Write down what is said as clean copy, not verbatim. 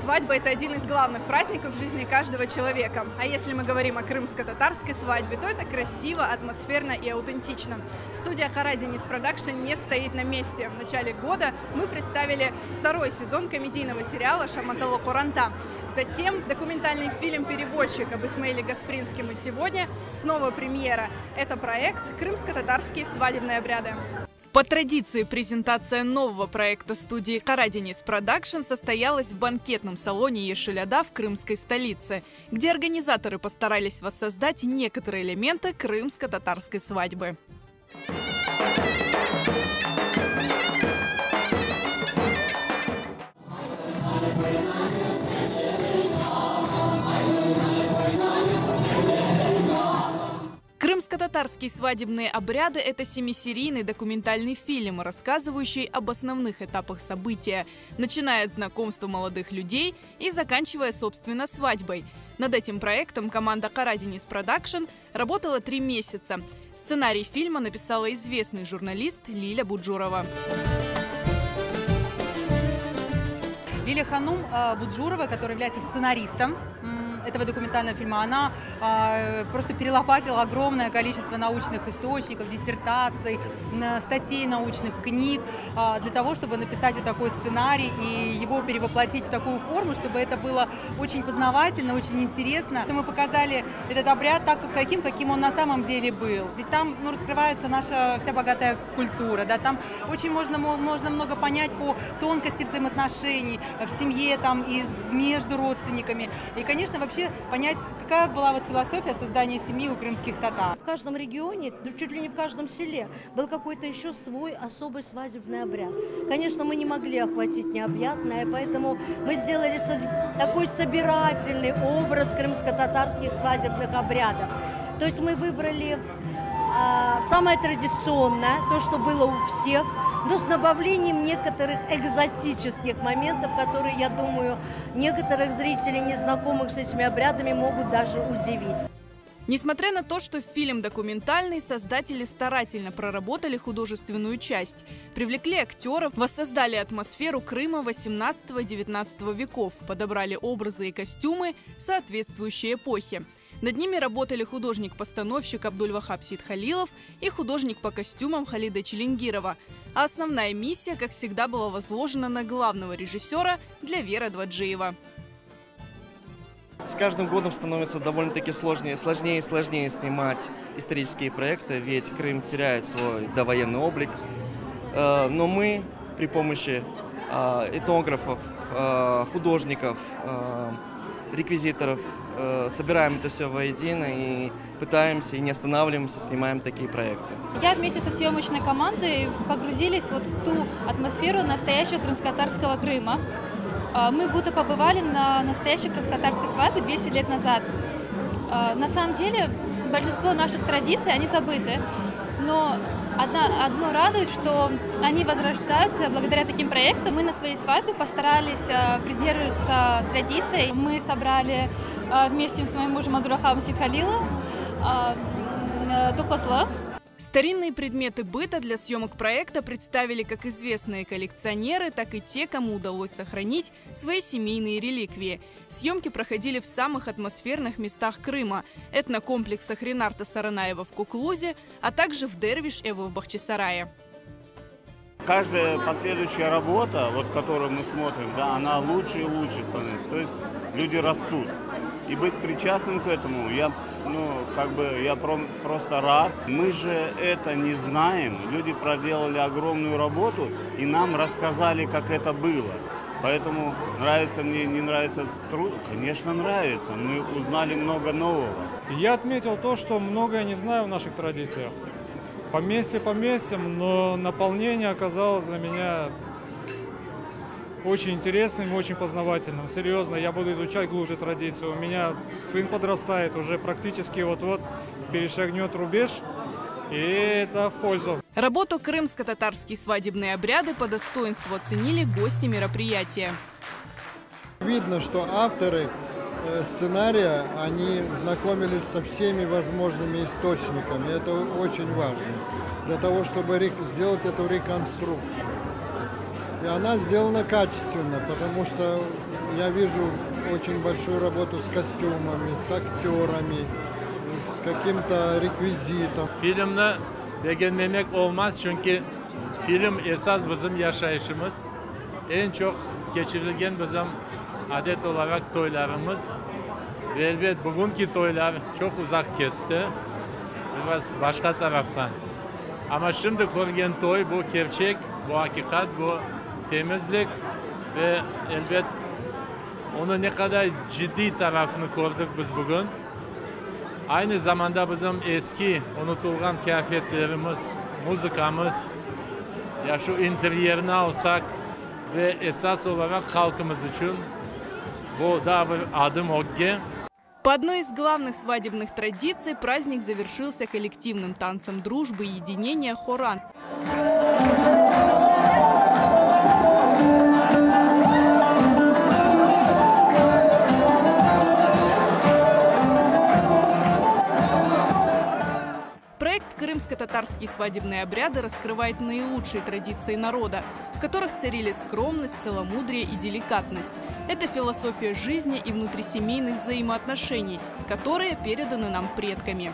Свадьба – это один из главных праздников в жизни каждого человека. А если мы говорим о крымско-татарской свадьбе, то это красиво, атмосферно и аутентично. Студия Караденис Продакшн не стоит на месте. В начале года мы представили второй сезон комедийного сериала «Шаматало Куранта». Затем документальный фильм «Переводчик» об Исмаиле Гаспринском. И сегодня снова премьера. Это проект «Крымско-татарские свадебные обряды». По традиции, презентация нового проекта студии Караденис Продакшн состоялась в банкетном салоне Ешеляда в крымской столице, где организаторы постарались воссоздать некоторые элементы крымско-татарской свадьбы. Крымско-татарские свадебные обряды – это семисерийный документальный фильм, рассказывающий об основных этапах события, начиная от знакомства молодых людей и заканчивая, собственно, свадьбой. Над этим проектом команда Караденис Продакшн работала 3 месяца. Сценарий фильма написала известный журналист Лиля Буджурова. Лилия Ханум Буджурова, которая является сценаристом этого документального фильма, она просто перелопатила огромное количество научных источников, диссертаций, статей научных, книг для того, чтобы написать вот такой сценарий и его перевоплотить в такую форму, чтобы это было очень познавательно, очень интересно. Мы показали этот обряд таким, каким он на самом деле был. Ведь там раскрывается наша вся богатая культура, да? Там очень можно много понять по тонкости взаимоотношений в семье, там, и между родственниками. И, конечно, вообще понять, какая была вот философия создания семьи у крымских татар. В каждом регионе, чуть ли не в каждом селе, был какой-то еще свой особый свадебный обряд. Конечно, мы не могли охватить необъятное, поэтому мы сделали такой собирательный образ крымско-татарских свадебных обрядов. То есть мы выбрали самое традиционное, то, что было у всех, но с добавлением некоторых экзотических моментов, которые, я думаю, некоторых зрителей, незнакомых с этими обрядами, могут даже удивить. Несмотря на то, что фильм документальный, создатели старательно проработали художественную часть, привлекли актеров, воссоздали атмосферу Крыма 18-19 веков, подобрали образы и костюмы, соответствующие эпохе. Над ними работали художник-постановщик Абдульвахаб Сидхалилов и художник по костюмам Халида Челенгирова. А основная миссия, как всегда, была возложена на главного режиссера Длявера Дваджиева. С каждым годом становится довольно-таки сложнее и сложнее снимать исторические проекты, ведь Крым теряет свой довоенный облик. Но мы при помощи этнографов, художников, реквизиторов собираем это все воедино и пытаемся, и не останавливаемся, снимаем такие проекты. Я вместе со съемочной командой погрузились вот в ту атмосферу настоящего крымско-татарского Крыма. Мы будто побывали на настоящей крымско-татарской свадьбе 200 лет назад. На самом деле большинство наших традиций, они забыты, но одно радует, что они возрождаются благодаря таким проектам. Мы на своей свадьбе постарались придерживаться традиций. Мы собрали вместе с моим мужем Абдульвахабом Сидхалиловым тухлазлах. Старинные предметы быта для съемок проекта представили как известные коллекционеры, так и те, кому удалось сохранить свои семейные реликвии. Съемки проходили в самых атмосферных местах Крыма – этнокомплексах Ренарта Саранаева в Куклузе, а также в Дервиш-Эву в Бахчисарае. Каждая последующая работа, вот, которую мы смотрим, да, она лучше и лучше становится. То есть люди растут. И быть причастным к этому, я просто рад. Мы же это не знаем. Люди проделали огромную работу и нам рассказали, как это было. Поэтому нравится мне, не нравится труд? Конечно, нравится. Мы узнали много нового. Я отметил то, что многое не знаю в наших традициях. По местям, но наполнение оказалось для меня очень интересным и очень познавательным. Серьезно, я буду изучать глубже традицию. У меня сын подрастает, уже практически вот-вот перешагнет рубеж, и это в пользу. Работу крымско-татарские свадебные обряды по достоинству оценили гости мероприятия. Видно, что авторы сценария, они знакомились со всеми возможными источниками. Это очень важно для того, чтобы сделать эту реконструкцию. И она сделана качественно, потому что я вижу очень большую работу с костюмами, с актерами, с каким-то реквизитом. Filmni beğenmemek olmaz çünkü film esas bizim yaşayışımız. En çok geçirilgen bizim adet olarak toylarımız. Ve elbet bugünkü toylar çok uzak gitti. Biraz başka taraftan. Ama şimdi görgen toy bu gerçek, bu hakikat, bu temizlik ve elbet onu ne kadar ciddi tarafını gördük biz bugün. Aynı zamanda bizim eski unutulgan kıyafetlerimiz, müzikamız, ya şu interyerini alsak ve esas olarak halkımız için bu da bir adım oldu. По одной из главных свадебных традиций праздник завершился коллективным танцем дружбы и единения «Хоран». Проект «Крымско-татарские свадебные обряды» раскрывает наилучшие традиции народа, в которых царили скромность, целомудрие и деликатность. Это философия жизни и внутрисемейных взаимоотношений, которые переданы нам предками.